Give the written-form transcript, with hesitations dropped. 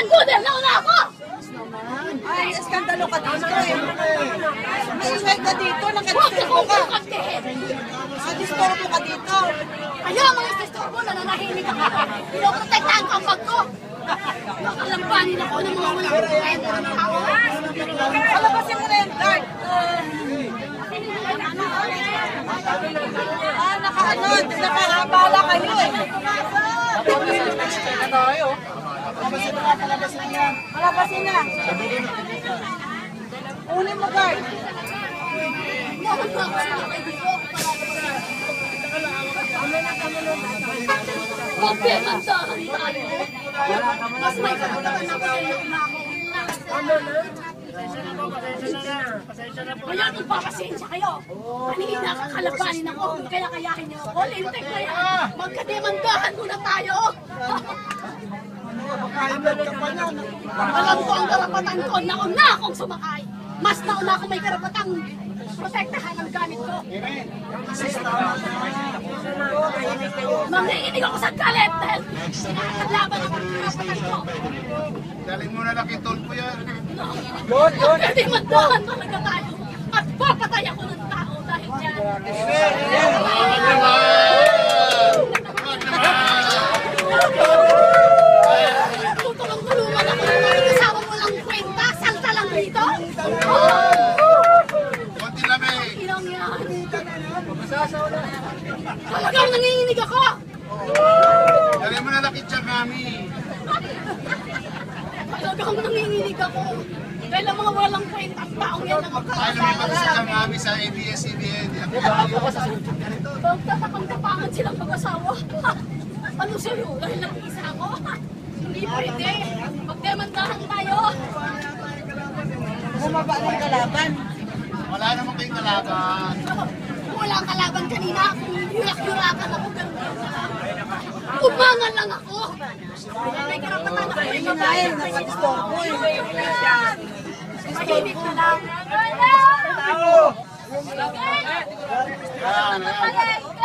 Budel, nauna ako! Ay, eskandalo ka dito eh. May ingay ka dito, nakadisturbo ka. Nakadisturbo ka dito. Kayo, mga ististurbo, nananahimik ako. Pinoprotektahan ko ang bag ko. Nakalampanin ako ng mga walang kwenta ng tao. Palabasin mo na yung guard. Nakaabala kayo eh. Palabasin na. Unin mo guard. Mahal mo ako sa mga dito. Magpimantahan tayo. Mas may karapatan ako sa iyo na ako. Ngayon, magpapasensya kayo. Kanina, kakalabanin ako. Kaya kayahin niyo ako. Lintik na yan. Magkademandahan muna tayo. Alam ko ang karapatan ko. Nauna akong sumakay. Mas nauna akong may karapatang protektahan ang gamit ko. Manginginig ako sa galit dahil nakakalaban ako ng karapatan ko. Galing mo na lang yung tulpo yan. Pwede mandahan talaga tayo. At papatay ako ng tao dahil yan. Tutulong-tulungan ako ng mga kasama mo lang kwenta. Salta lang dito. Konti lamig. Inang yan. Talagang nanginginig ako. Galing mo na lang yung kami. Talagang nanginginig ako. Dahil ang mga walang kwentang taong yan ang Ay, lumipat sa kami sa ABS-CBN. Magtatakang kapangan silang mag-asawa. Ano sa'yo? Dahil nag-isa ako? Hindi pwede. Magdemandahan tayo. Bumaba ng kalaban. Wala naman kayong kalaban. Wala kalaban kanina. Kung yurak-yurakan ako, ganun lang. Umangan lang ako. May karapatan ako. Ayun na eh, nakadisturbo eh. Mahimik na lang. Yan, yan.